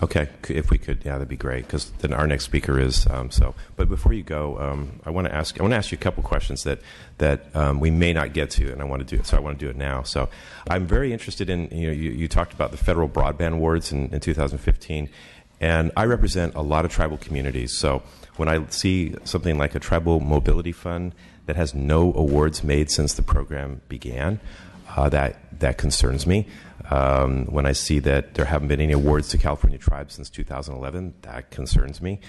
Okay, if we could, yeah, that'd be great. Because then our next speaker is But before you go, I want to ask you a couple questions that we may not get to, and I want to do it. So I want to do it now. So I'm very interested in you talked about the federal broadband awards in 2015, and I represent a lot of tribal communities. So when I see something like a tribal mobility fund that has no awards made since the program began, that concerns me. When I see that there haven't been any awards to California tribes since 2011, that concerns me.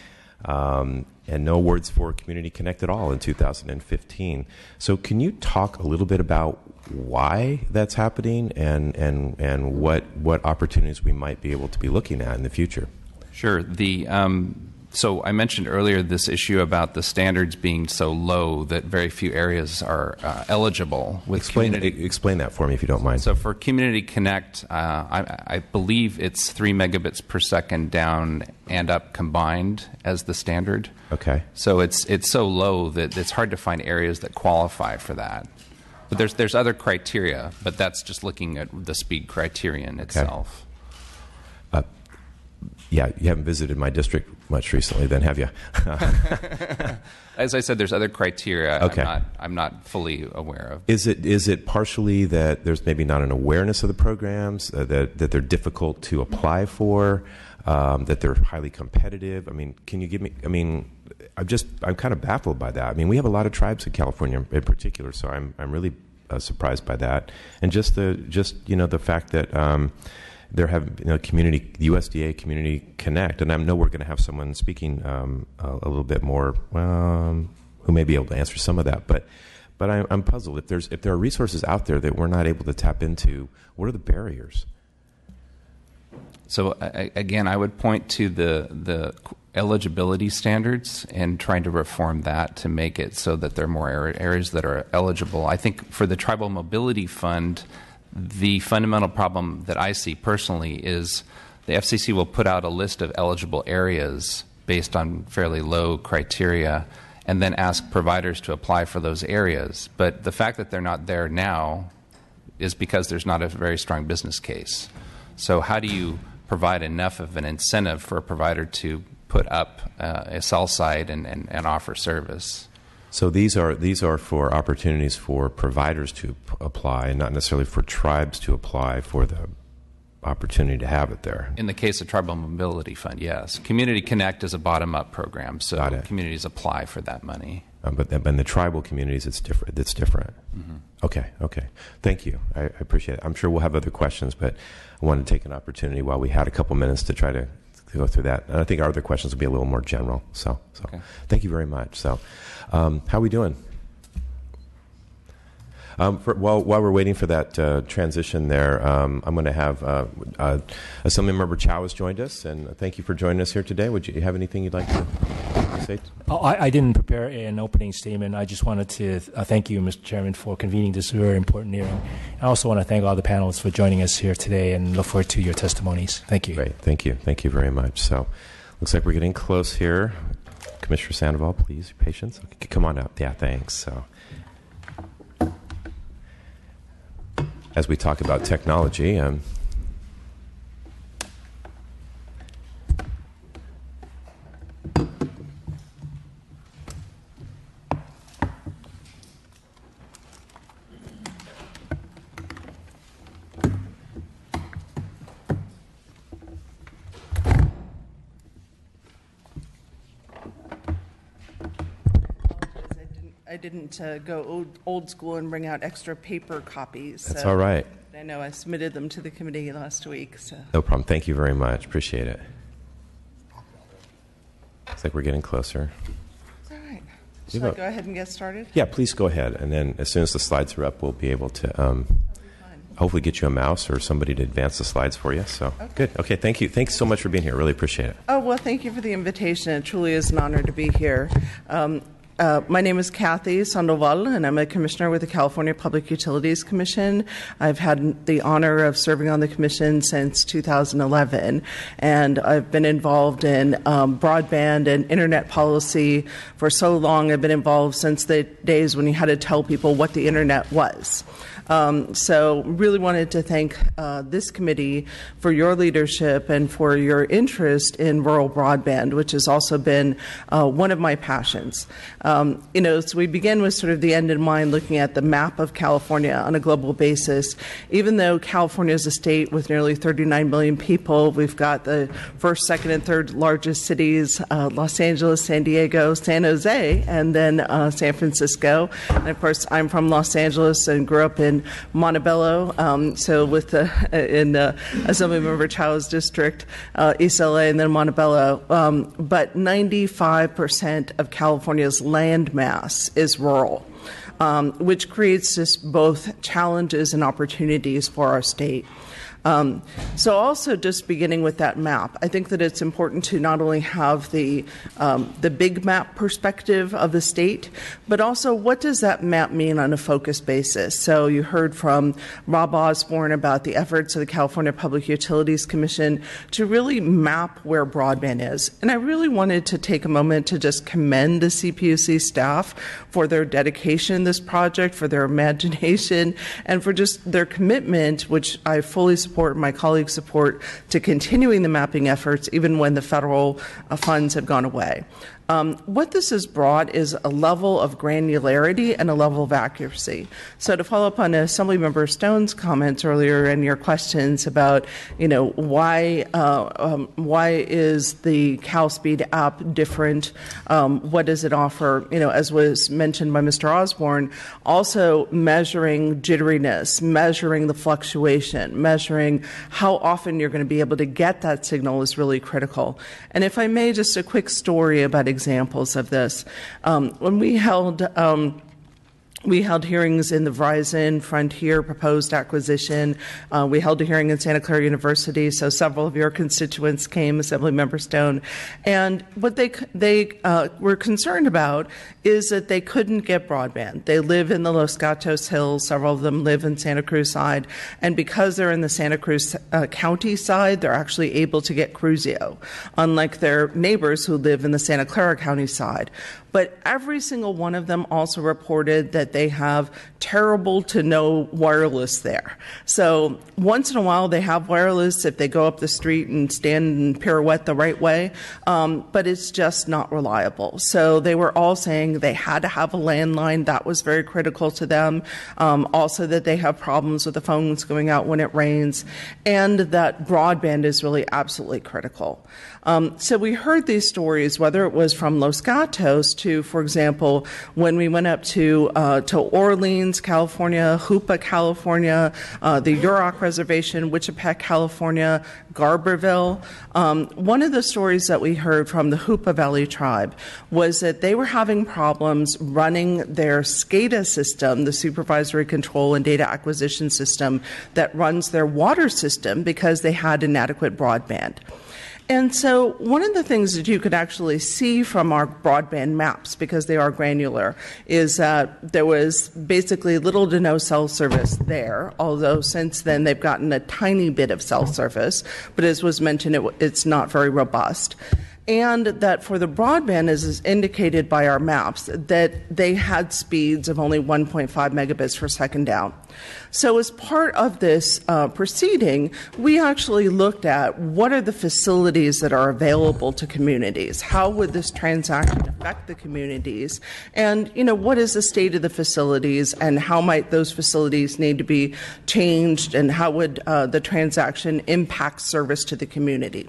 And no awards for Community Connect at all in 2015. So can you talk a little bit about why that's happening and what opportunities we might be able to be looking at in the future? Sure. So I mentioned earlier this issue about the standards being so low that very few areas are eligible. Explain that for me if you don't mind. So for Community Connect, I believe it's 3 megabits per second down and up combined as the standard. Okay. So it's so low that it's hard to find areas that qualify for that. But there's other criteria, but that's just looking at the speed criterion itself. Yeah, you haven't visited my district much recently, then, have you? As I said, there's other criteria okay. I'm not fully aware of. Is it partially that there's maybe not an awareness of the programs, that they're difficult to apply for, that they're highly competitive? I mean, can you give me? I mean, I'm kind of baffled by that. I mean, we have a lot of tribes in California in particular, so I'm really surprised by that, and just the fact that. There have USDA Community Connect, and I know we're going to have someone speaking a little bit more who may be able to answer some of that. But I'm puzzled if there are resources out there that we're not able to tap into. What are the barriers? So again, I would point to the eligibility standards and trying to reform that to make it so that there are more areas that are eligible. I think for the Tribal Mobility Fund, the fundamental problem that I see personally is the FCC will put out a list of eligible areas based on fairly low criteria and then ask providers to apply for those areas. But the fact that they're not there now is because there's not a very strong business case. So how do you provide enough of an incentive for a provider to put up a cell site and offer service? So these are for opportunities for providers to apply, and not necessarily for tribes to apply for the opportunity to have it there. In the case of Tribal Mobility Fund, yes. Community Connect is a bottom-up program, so communities apply for that money. But in the tribal communities, it's different. Mm-hmm. Okay. Thank you. I appreciate it. I'm sure we'll have other questions, but I wanted to take an opportunity while we had a couple minutes to try to go through that. And I think our other questions will be a little more general. So okay. Thank you very much. So how are we doing? While we're waiting for that transition there, I'm going to have Assemblymember Chow has joined us, and thank you for joining us here today. Would you have anything you'd like to say? I didn't prepare an opening statement. I just wanted to thank you, Mr. Chairman, for convening this very important hearing. I also want to thank all the panelists for joining us here today and look forward to your testimonies. Thank you. Great. Thank you. Thank you very much. So looks like we're getting close here. Commissioner Sandoval, please, your patience. Okay, come on up. Yeah, thanks. So, as we talk about technology, I didn't go old school and bring out extra paper copies. That's all right. I know I submitted them to the committee last week. So. No problem. Thank you very much. Appreciate it. Looks like we're getting closer. It's all right. Should I go ahead and get started? Yeah, please go ahead. And then as soon as the slides are up, we'll be able to hopefully get you a mouse or somebody to advance the slides for you. So Good. Okay, thank you. Thanks so much for being here. Really appreciate it. Oh, well, thank you for the invitation. It truly is an honor to be here. My name is Kathy Sandoval, and I'm a commissioner with the California Public Utilities Commission. I've had the honor of serving on the commission since 2011, and I've been involved in broadband and internet policy for so long. I've been involved since the days when you had to tell people what the internet was. So really wanted to thank this committee for your leadership and for your interest in rural broadband, which has also been one of my passions. So we begin with sort of the end in mind, looking at the map of California on a global basis. Even though California is a state with nearly 39 million people, we've got the first, second, and third largest cities, Los Angeles, San Diego, San Jose, and then San Francisco. And of course, I'm from Los Angeles and grew up in Montebello, so with in Assemblymember Chow's district, East LA, and then Montebello. But 95% of California's land mass is rural, which creates just both challenges and opportunities for our state. So also just beginning with that map, I think that it's important to not only have the big map perspective of the state, but also what does that map mean on a focus basis? So you heard from Rob Osborne about the efforts of the California Public Utilities Commission to really map where broadband is. And I really wanted to take a moment to just commend the CPUC staff for their dedication in this project, for their imagination, and for just their commitment, which I fully support, my colleagues support, to continuing the mapping efforts even when the federal funds have gone away. What this has brought is a level of granularity and a level of accuracy. So to follow up on Assemblymember Stone's comments earlier and your questions about, why is the CalSpeed app different? What does it offer? As was mentioned by Mr. Osborne, also measuring jitteriness, measuring the fluctuation, measuring how often you're going to be able to get that signal is really critical. And if I may, just a quick story about examples of this. When we held hearings in the Verizon Frontier proposed acquisition. We held a hearing in Santa Clara University, so several of your constituents came, Assemblymember Stone. And what they were concerned about is that they couldn't get broadband. They live in the Los Gatos Hills. Several of them live in Santa Cruz side. And because they're in the Santa Cruz County side, they're actually able to get Cruzio, unlike their neighbors who live in the Santa Clara County side. But every single one of them also reported that they have terrible to no wireless there. So once in a while they have wireless if they go up the street and stand and pirouette the right way, but it's just not reliable. So they were all saying they had to have a landline. That was very critical to them. Also that they have problems with the phones going out when it rains, and that broadband is really absolutely critical. So we heard these stories, whether it was from Los Gatos to, for example, when we went up to Orleans, California, Hoopa, California, the Yurok Reservation, Wichipec, California, Garberville. One of the stories that we heard from the Hoopa Valley tribe was that they were having problems running their SCADA system, the supervisory control and data acquisition system that runs their water system, because they had inadequate broadband. And so one of the things that you could actually see from our broadband maps, because they are granular, is that there was basically little to no cell service there, although since then they've gotten a tiny bit of cell service, but as was mentioned, it's not very robust. And that for the broadband, as is indicated by our maps, that they had speeds of only 1.5 megabits per second down. So as part of this proceeding, we actually looked at what are the facilities that are available to communities? How would this transaction affect the communities? And, what is the state of the facilities, and how might those facilities need to be changed, and how would the transaction impact service to the community?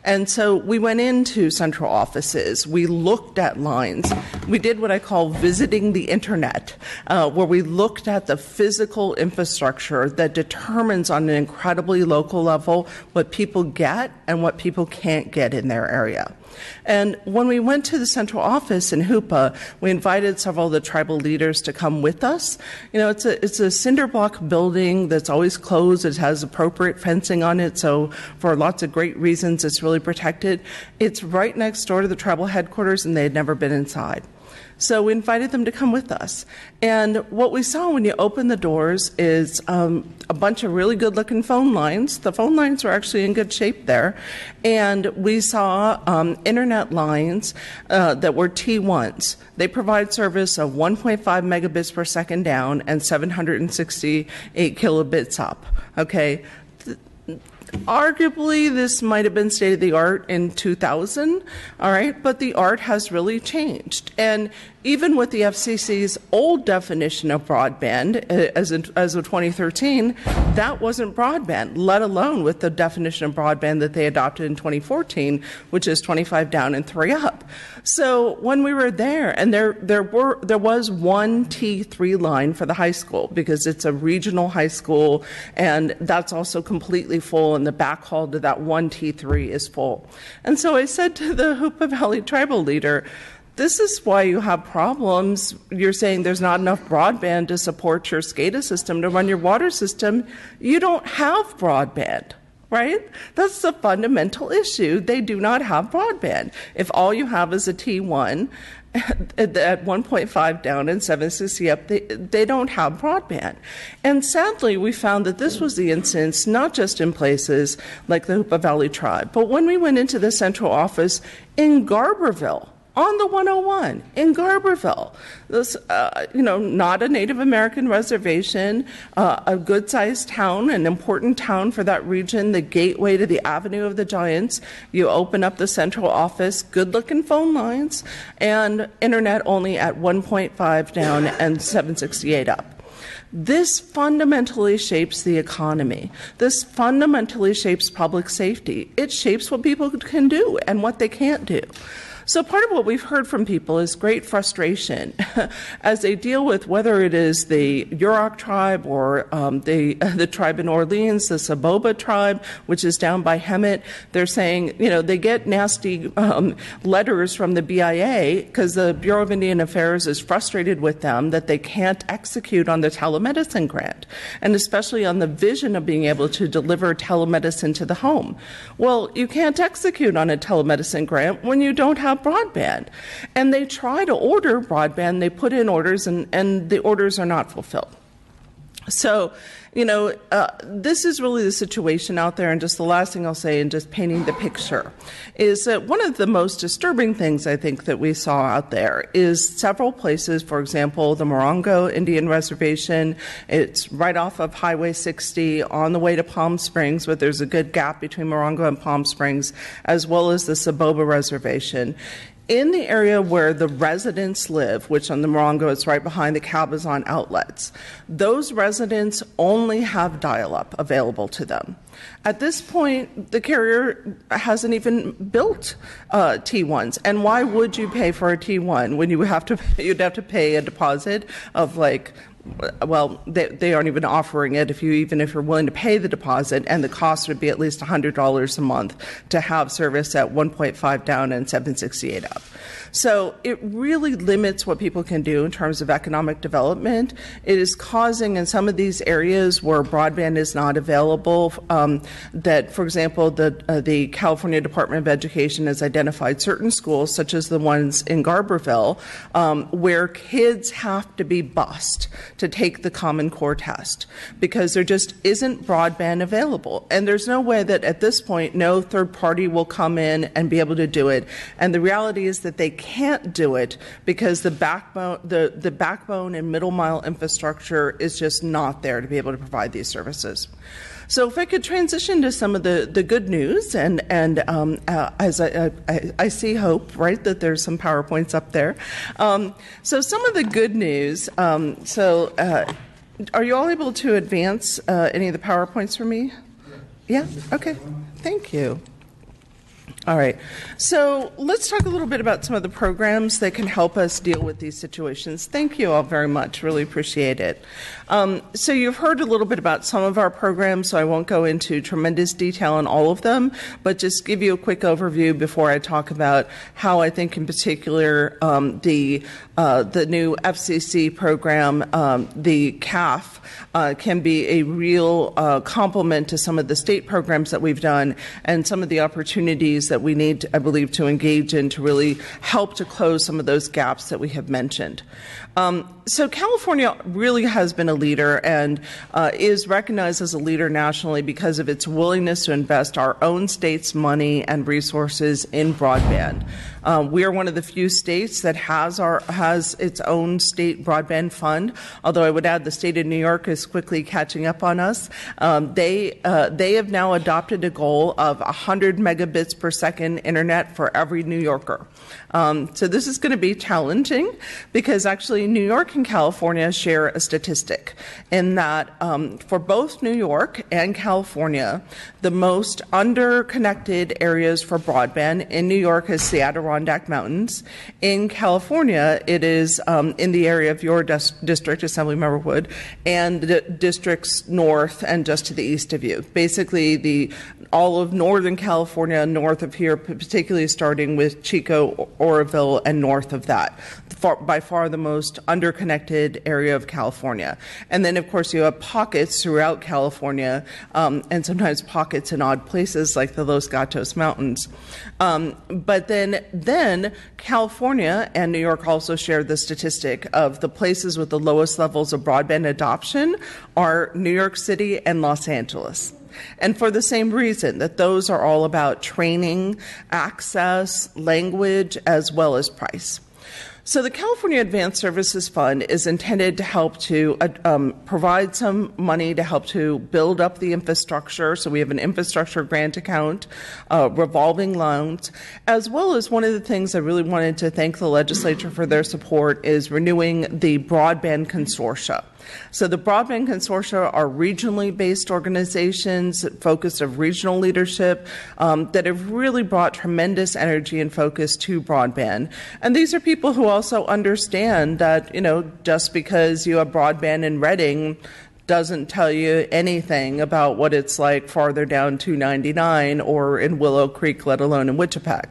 And so we went into central offices. We looked at lines. We did what I call visiting the internet, where we looked at the physical infrastructure that determines on an incredibly local level what people get and what people can't get in their area. And when we went to the central office in Hoopa, we invited several of the tribal leaders to come with us. It's a cinder block building that's always closed. It has appropriate fencing on it, so for lots of great reasons, it's really protected. It's right next door to the tribal headquarters, and they had never been inside. So we invited them to come with us. And what we saw when you opened the doors is a bunch of really good-looking phone lines. The phone lines were actually in good shape there. And we saw internet lines that were T1s. They provide service of 1.5 megabits per second down and 768 kilobits up. Okay? Arguably, this might have been state of the art in 2000, all right, but the art has really changed. And even with the FCC's old definition of broadband, as of 2013, that wasn't broadband, let alone with the definition of broadband that they adopted in 2014, which is 25 down and 3 up. So when we were there, and there was one T3 line for the high school because it's a regional high school, and that's also completely full, and the backhaul to that one T3 is full. And so I said to the Hoopa Valley tribal leader, this is why you have problems. You're saying there's not enough broadband to support your SCADA system to run your water system. You don't have broadband, right? That's the fundamental issue. They do not have broadband. If all you have is a T1 at 1.5 down and 760 up, they don't have broadband. And sadly, we found that this was the instance not just in places like the Hoopa Valley Tribe, but when we went into the central office in Garberville, on the 101 in Garberville, this, not a Native American reservation, a good-sized town, an important town for that region, the gateway to the Avenue of the Giants. You open up the central office, good-looking phone lines, and internet only at 1.5 down and 768 up. This fundamentally shapes the economy. This fundamentally shapes public safety. It shapes what people can do and what they can't do. So part of what we've heard from people is great frustration as they deal with whether it is the Yurok tribe or the tribe in Orleans, the Saboba tribe, which is down by Hemet. They're saying, they get nasty letters from the BIA because the Bureau of Indian Affairs is frustrated with them that they can't execute on the telemedicine grant, and especially on the vision of being able to deliver telemedicine to the home. Well, you can't execute on a telemedicine grant when you don't have broadband. And they try to order broadband, they put in orders, and the orders are not fulfilled. So, this is really the situation out there. And just the last thing I'll say, and just painting the picture, is that one of the most disturbing things I think that we saw out there is several places, for example, the Morongo Indian Reservation. It's right off of Highway 60 on the way to Palm Springs, but there's a good gap between Morongo and Palm Springs, as well as the Saboba Reservation. In the area where the residents live, which on the Morongo is right behind the Cabazon outlets, those residents only have dial-up available to them. At this point, the carrier hasn't even built T1s. And why would you pay for a T1 when you'd have to pay a deposit of they aren't even offering it even if you're willing to pay the deposit, and the cost would be at least $100 a month to have service at 1.5 down and 768 up. So it really limits what people can do in terms of economic development. It is causing in some of these areas where broadband is not available that, for example, the California Department of Education has identified certain schools, such as the ones in Garberville, where kids have to be bused to take the Common Core test because there just isn't broadband available. And there's no way that at this point no third party will come in and be able to do it. And the reality is that they can't do it because the backbone and middle mile infrastructure is just not there to be able to provide these services. So if I could transition to some of the good news, and as I see hope, right, that there's some PowerPoints up there. So some of the good news, are you all able to advance any of the PowerPoints for me? Yeah? Okay. Thank you. All right. So let's talk a little bit about some of the programs that can help us deal with these situations. Thank you all very much. Really appreciate it. So you've heard a little bit about some of our programs, so I won't go into tremendous detail on all of them, but just give you a quick overview before I talk about how I think in particular the new FCC program, the CAF, can be a real complement to some of the state programs that we've done and some of the opportunities that that we need, I believe, to engage in to really help to close some of those gaps that we have mentioned. So California really has been a leader and is recognized as a leader nationally because of its willingness to invest our own state's money and resources in broadband. We are one of the few states that has its own state broadband fund, although I would add the state of New York is quickly catching up on us. They have now adopted a goal of 100 megabits per second internet for every New Yorker. So this is going to be challenging because actually New York and California share a statistic in that for both New York and California, the most underconnected areas for broadband in New York is the Adirondack Mountains. In California, it is in the area of your district, Assemblymember Wood, and the districts north and just to the east of you. Basically, all of Northern California, north of here, particularly starting with Chico, Oroville, and north of that. By far the most underconnected area of California. And then, of course, you have pockets throughout California, and sometimes pockets in odd places like the Los Gatos Mountains. But then California and New York also share the statistic of the places with the lowest levels of broadband adoption are New York City and Los Angeles. And for the same reason, that those are all about training, access, language, as well as price. So the California Advanced Services Fund is intended to help to provide some money to help to build up the infrastructure. So we have an infrastructure grant account, revolving loans, as well as one of the things I really wanted to thank the legislature for their support is renewing the broadband consortia. So the broadband consortia are regionally based organizations focused of regional leadership that have really brought tremendous energy and focus to broadband. And these are people who also understand that, just because you have broadband in Reading doesn't tell you anything about what it's like farther down 299 or in Willow Creek, let alone in Wichita.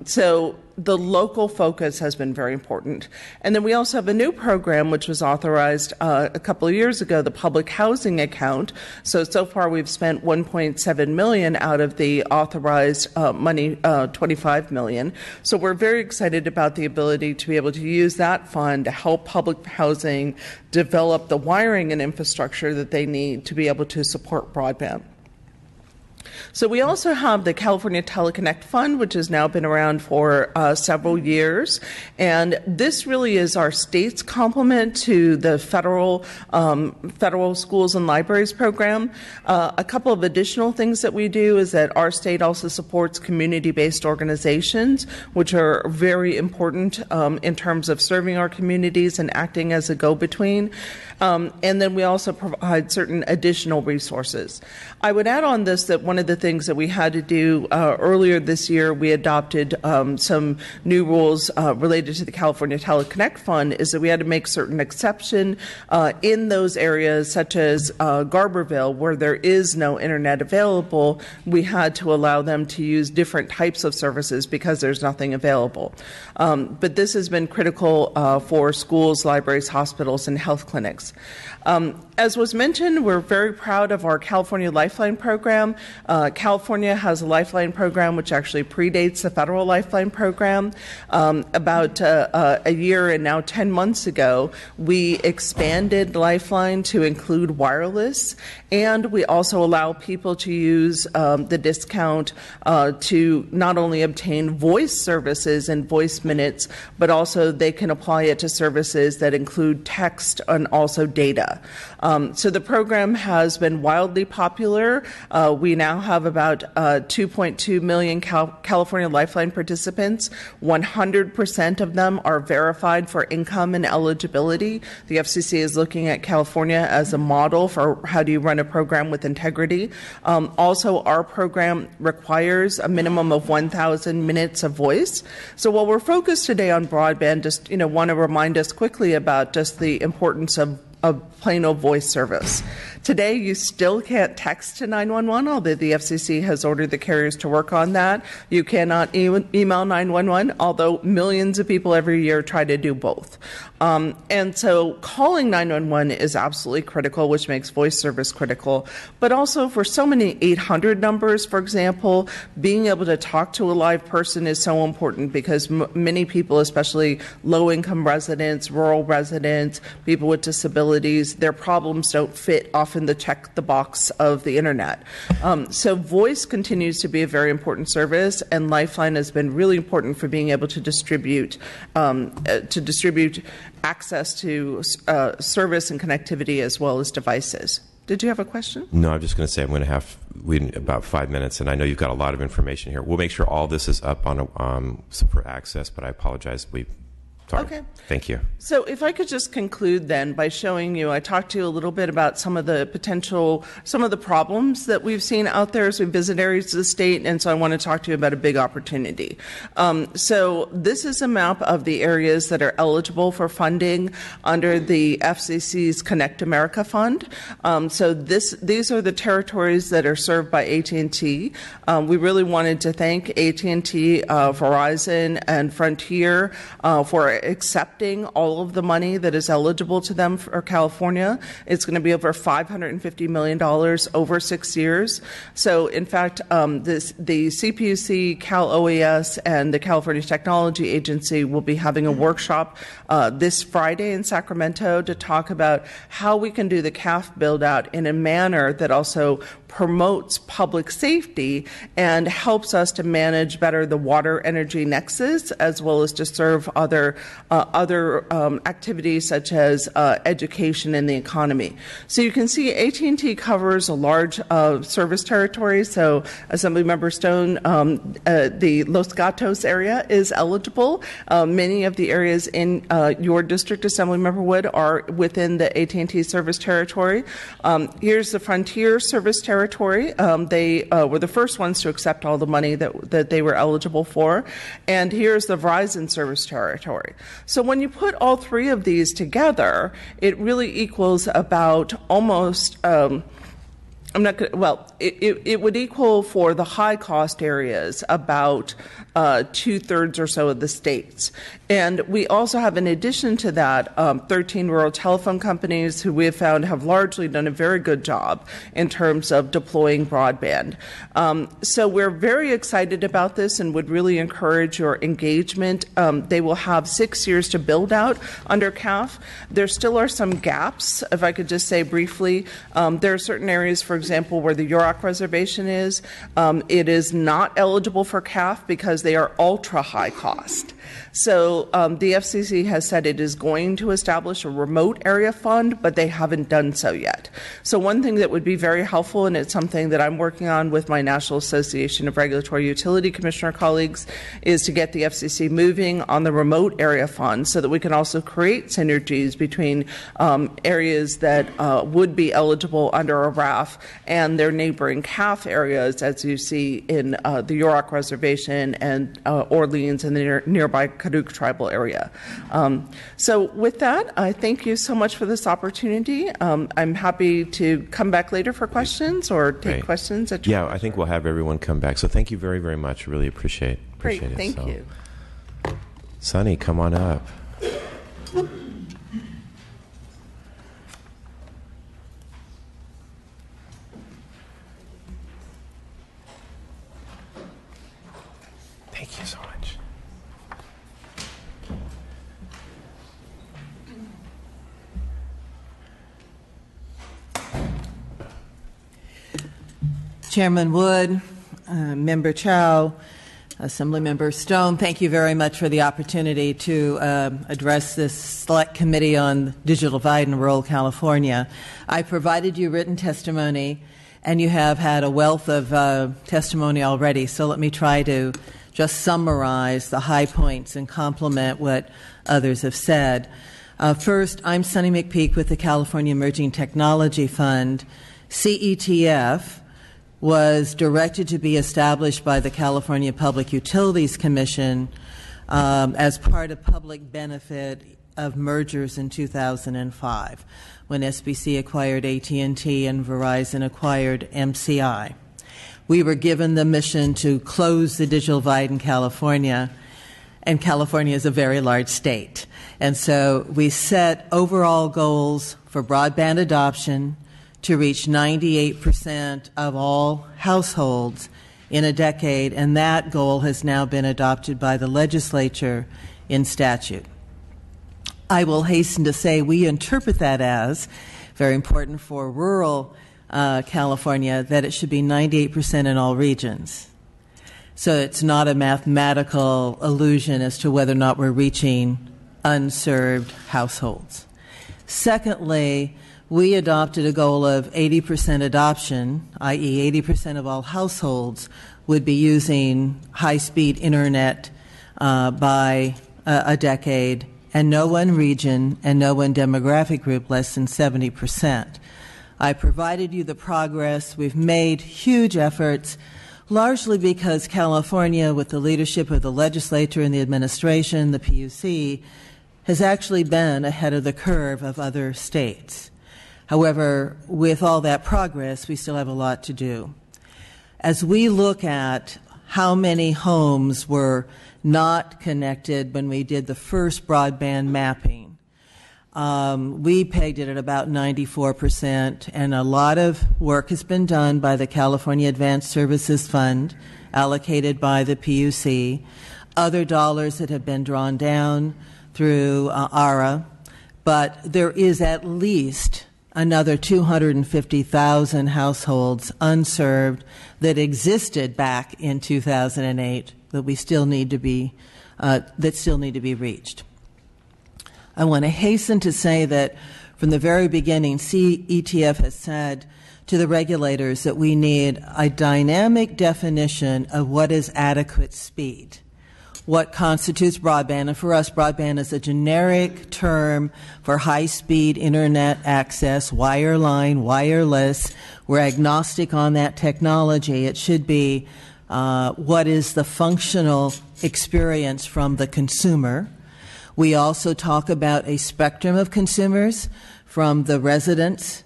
So the local focus has been very important. And then we also have a new program which was authorized a couple of years ago, the Public Housing Account. So far we've spent $1.7 million out of the authorized money, $25 million. So we're very excited about the ability to be able to use that fund to help public housing develop the wiring and infrastructure that they need to be able to support broadband. So we also have the California Teleconnect Fund, which has now been around for several years. And this really is our state's complement to the federal schools and libraries program. A couple of additional things that we do is that our state also supports community-based organizations, which are very important in terms of serving our communities and acting as a go-between. And then we also provide certain additional resources. I would add on this that one of the things that we had to do earlier this year, we adopted some new rules related to the California Teleconnect Fund, is that we had to make certain exception in those areas such as Garberville, where there is no internet available. We had to allow them to use different types of services because there's nothing available. But this has been critical for schools, libraries, hospitals, and health clinics. As was mentioned, we're very proud of our California Lifeline program. California has a Lifeline program which actually predates the federal Lifeline program. About a year and now 10 months ago, we expanded Lifeline to include wireless, and we also allow people to use the discount to not only obtain voice services and voice minutes, but also they can apply it to services that include text and also data. So the program has been wildly popular. We now have about 2.2 million California Lifeline participants. 100% of them are verified for income and eligibility. The FCC is looking at California as a model for how do you run a program with integrity. Also, our program requires a minimum of 1,000 minutes of voice. So while we're focused today on broadband, just want to remind us quickly about just the importance of plain old voice service. Today, you still can't text to 911, although the FCC has ordered the carriers to work on that. You cannot email 911, although millions of people every year try to do both. And so calling 911 is absolutely critical, which makes voice service critical. But also for so many 800 numbers, for example, being able to talk to a live person is so important because many people, especially low-income residents, rural residents, people with disabilities, their problems don't fit often the check the box of the internet. So voice continues to be a very important service, and Lifeline has been really important for being able to distribute access to service and connectivity as well as devices. Did you have a question? No, I'm just going to say I'm going to have about 5 minutes, and I know you've got a lot of information here. We'll make sure all this is up on for access, but I apologize. Sorry. Okay. Thank you. So if I could just conclude then by showing you, I talked to you a little bit about some of the problems that we've seen out there as we visit areas of the state, and so I want to talk to you about a big opportunity. So this is a map of the areas that are eligible for funding under the FCC's Connect America Fund. So these are the territories that are served by AT&T. We really wanted to thank AT&T, Verizon, and Frontier for accepting all of the money that is eligible to them for California. It's going to be over $550 million over 6 years. So, in fact, the CPUC, Cal OES, and the California Technology Agency will be having a workshop this Friday in Sacramento to talk about how we can do the CAF build-out in a manner that also promotes public safety and helps us to manage better the water energy nexus, as well as to serve other activities such as education and the economy. So you can see AT&T covers a large service territory. So Assemblymember Stone, the Los Gatos area is eligible. Many of the areas in your district, Assemblymember Wood, are within the AT&T service territory. Here's the Frontier service territory. They were the first ones to accept all the money that they were eligible for. And here's the Verizon service territory. So when you put all three of these together, it really equals about almost it would equal for the high-cost areas about 2/3 or so of the states. And we also have, in addition to that, 13 rural telephone companies who we have found have largely done a very good job in terms of deploying broadband. So we're very excited about this and would really encourage your engagement. They will have 6 years to build out under CAF. There still are some gaps, if I could just say briefly. There are certain areas, for example, where the Yurok Reservation is. It is not eligible for CAF because they are ultra high cost. So the FCC has said it is going to establish a remote area fund, but they haven't done so yet. So one thing that would be very helpful, and it's something that I'm working on with my National Association of Regulatory Utility Commissioner colleagues, is to get the FCC moving on the remote area fund so that we can also create synergies between areas that would be eligible under a RAF and their neighboring CAF areas, as you see in the Yurok Reservation and Orleans and the nearby Kaduk tribal area. So with that, I thank you so much for this opportunity. I'm happy to come back later for questions or take questions. Yeah, I think we'll have everyone come back. So thank you very, very much. Really appreciate Great, it. thank you. Sonny, come on up. Thank you so much. Chairman Wood, Member Chow, Assemblymember Stone, thank you very much for the opportunity to address this select committee on digital divide in rural California. I provided you written testimony, and you have had a wealth of testimony already, so let me try to just summarize the high points and complement what others have said. First, I'm Sunny McPeak with the California Emerging Technology Fund. CETF was directed to be established by the California Public Utilities Commission as part of public benefit of mergers in 2005, when SBC acquired AT&T and Verizon acquired MCI. We were given the mission to close the digital divide in California, and California is a very large state. And so we set overall goals for broadband adoption to reach 98% of all households in a decade, and that goal has now been adopted by the legislature in statute. I will hasten to say we interpret that as very important for rural California, that it should be 98% in all regions. So it's not a mathematical illusion as to whether or not we're reaching unserved households. Secondly, we adopted a goal of 80% adoption, i.e. 80% of all households would be using high-speed internet by a decade, and no one region and no one demographic group less than 70%. I provided you the progress. We've made huge efforts, largely because California, with the leadership of the legislature and the administration, the PUC, has actually been ahead of the curve of other states. However, with all that progress, we still have a lot to do. As we look at how many homes were not connected when we did the first broadband mapping, we pegged it at about 94%, and a lot of work has been done by the California Advanced Services Fund, allocated by the PUC, other dollars that have been drawn down through ARA, but there is at least another 250,000 households unserved that existed back in 2008 that we still need to be reached. I want to hasten to say that from the very beginning, CETF has said to the regulators that we need a dynamic definition of what is adequate speed, what constitutes broadband. And for us, broadband is a generic term for high-speed internet access, wireline, wireless. We're agnostic on that technology. It should be what is the functional experience from the consumer. We also talk about a spectrum of consumers from the residents,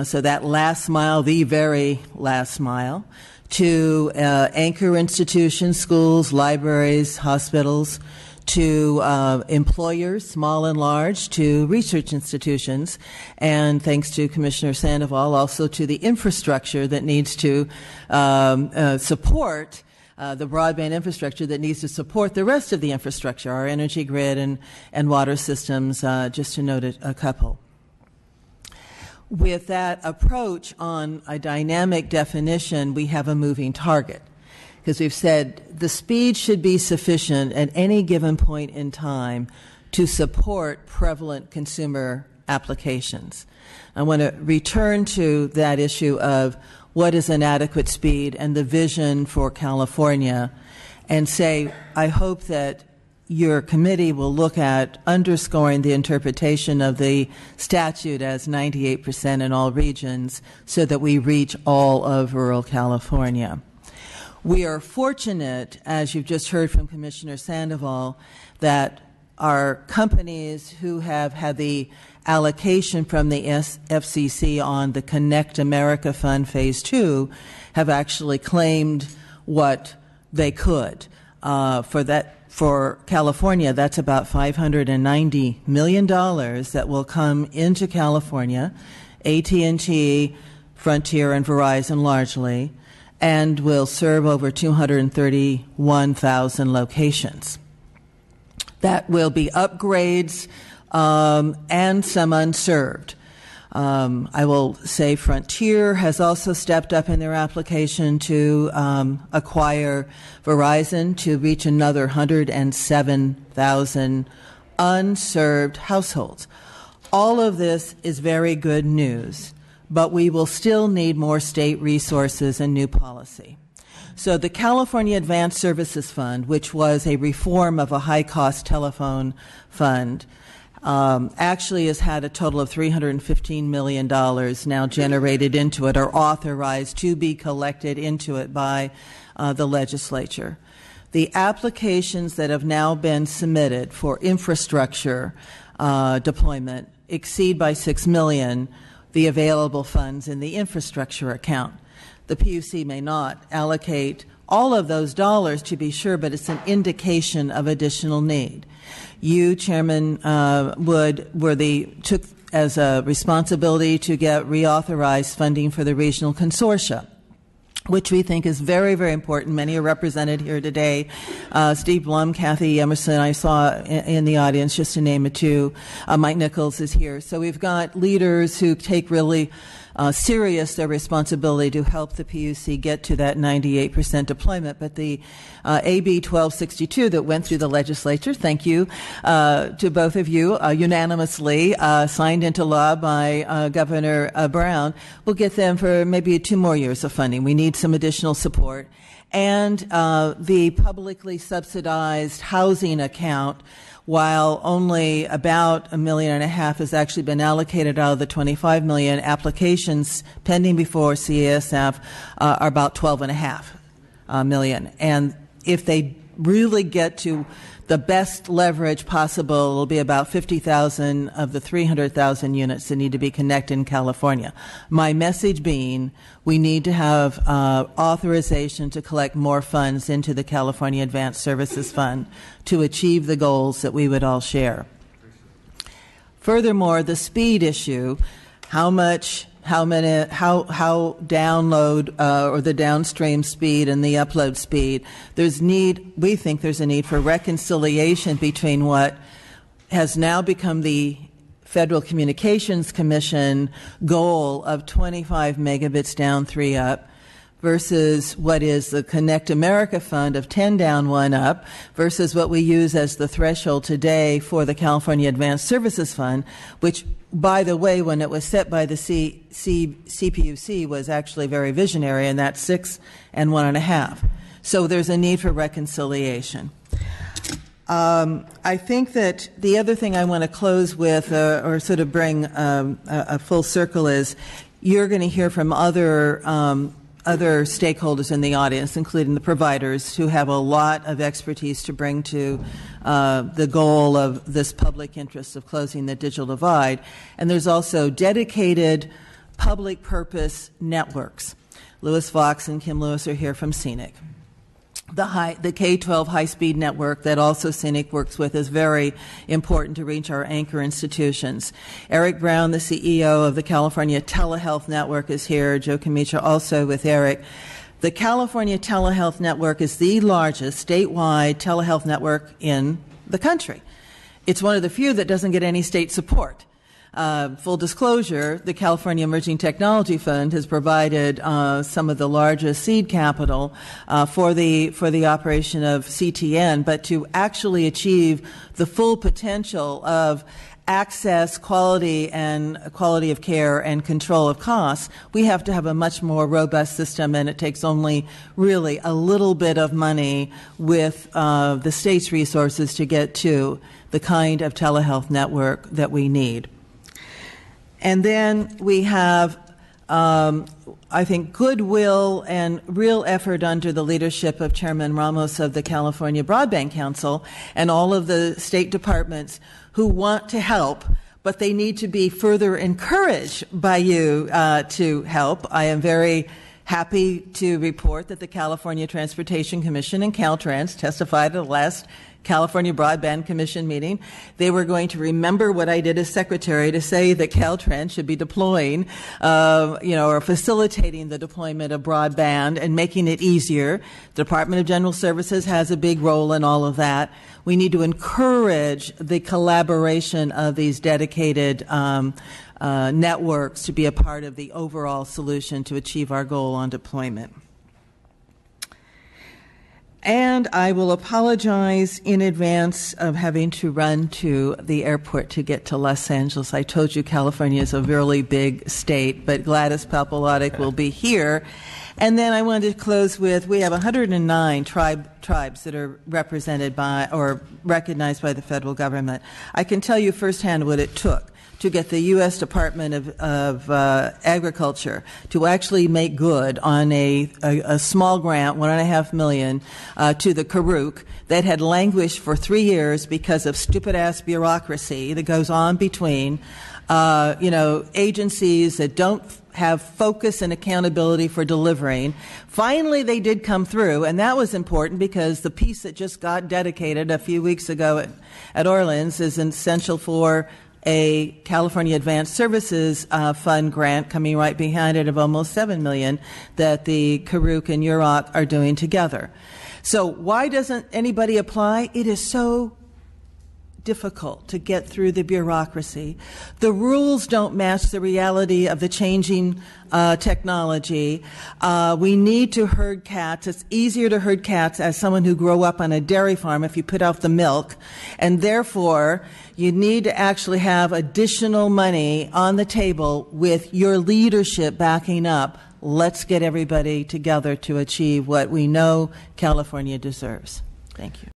so that last mile, the very last mile, to anchor institutions, schools, libraries, hospitals, to employers, small and large, to research institutions, and thanks to Commissioner Sandoval, also to the infrastructure that needs to support the broadband infrastructure that needs to support the rest of the infrastructure, our energy grid and water systems, just to note a couple. With that approach on a dynamic definition, we have a moving target, because we've said the speed should be sufficient at any given point in time to support prevalent consumer applications. I want to return to that issue of what is an adequate speed and the vision for California, and say I hope that your committee will look at underscoring the interpretation of the statute as 98% in all regions so that we reach all of rural California. We are fortunate, as you've just heard from Commissioner Sandoval, that our companies who have had the allocation from the FCC on the Connect America Fund Phase 2 have actually claimed what they could. For California, that's about $590 million that will come into California, AT&T, Frontier, and Verizon largely, and will serve over 231,000 locations. That will be upgrades and some unserved. I will say Frontier has also stepped up in their application to acquire Verizon to reach another 107,000 unserved households. All of this is very good news, but we will still need more state resources and new policy. So the California Advanced Services Fund, which was a reform of a high-cost telephone fund, actually has had a total of $315 million now generated into it or authorized to be collected into it by the legislature. The applications that have now been submitted for infrastructure deployment exceed by $6 million the available funds in the infrastructure account. The PUC may not allocate all of those dollars, to be sure, but it's an indication of additional need. You, Chairman Wood, took as a responsibility to get reauthorized funding for the regional consortia, which we think is very, very important. Many are represented here today. Steve Blum, Kathy Emerson, I saw in the audience, just to name a two. Mike Nichols is here. So we've got leaders who take really serious their responsibility to help the PUC get to that 98% deployment. But the AB 1262 that went through the legislature, thank you to both of you, unanimously signed into law by Governor Brown, will get them for maybe 2 more years of funding. We need some additional support. And the publicly subsidized housing account, while only about $1.5 million has actually been allocated out of the 25 million, applications pending before CASF are about 12.5 million. And if they really get to the best leverage possible, it'll be about 50,000 of the 300,000 units that need to be connected in California. My message being, we need to have authorization to collect more funds into the California Advanced Services Fund to achieve the goals that we would all share. Furthermore, the speed issue, how download or the downstream speed and the upload speed. We think there's a need for reconciliation between what has now become the Federal Communications Commission goal of 25 megabits down, 3 up, versus what is the Connect America Fund of 10 down, 1 up, versus what we use as the threshold today for the California Advanced Services Fund, which, by the way, when it was set by the CPUC, was actually very visionary, and that's 6 and 1.5. So there's a need for reconciliation. I think that the other thing I want to close with, or sort of bring a full circle, is you're going to hear from other stakeholders in the audience, including the providers, who have a lot of expertise to bring to the goal of this public interest of closing the digital divide. And there's also dedicated public purpose networks. Louis Fox and Kim Lewis are here from CENIC. The K-12 high-speed network that also CENIC works with is very important to reach our anchor institutions. Eric Brown, the CEO of the California Telehealth Network, is here. Joe Camicha also with Eric. The California Telehealth Network is the largest statewide telehealth network in the country. It's one of the few that doesn't get any state support. Full disclosure, the California Emerging Technology Fund has provided some of the largest seed capital for the operation of CTN, but to actually achieve the full potential of access, quality of care, and control of costs, we have to have a much more robust system, and it takes only really a little bit of money with the state's resources to get to the kind of telehealth network that we need. And then we have, I think, goodwill and real effort under the leadership of Chairman Ramos of the California Broadband Council and all of the state departments who want to help, but they need to be further encouraged by you to help. I am very happy to report that the California Transportation Commission and Caltrans testified at the last California Broadband Commission meeting. They were going to remember what I did as secretary to say that Caltrans should be deploying, or facilitating the deployment of broadband and making it easier. The Department of General Services has a big role in all of that. We need to encourage the collaboration of these dedicated networks to be a part of the overall solution to achieve our goal on deployment. And I will apologize in advance of having to run to the airport to get to Los Angeles. I told you California is a really big state, but Gladys Papalotic will be here. And then I wanted to close with, we have 109 tribes that are represented by or recognized by the federal government. I can tell you firsthand what it took to get the U.S. Department of Agriculture to actually make good on a small grant, $1.5 million, to the Karuk that had languished for 3 years because of stupid-ass bureaucracy that goes on between agencies that don't have focus and accountability for delivering. Finally, they did come through, and that was important because the piece that just got dedicated a few weeks ago at Orleans is essential for a California Advanced Services Fund grant coming right behind it of almost $7 million that the Karuk and UROC are doing together. So why doesn't anybody apply? It is so difficult to get through the bureaucracy. The rules don't match the reality of the changing technology. We need to herd cats. It's easier to herd cats as someone who grew up on a dairy farm if you put out the milk, and therefore you need to actually have additional money on the table with your leadership backing up. Let's get everybody together to achieve what we know California deserves. Thank you.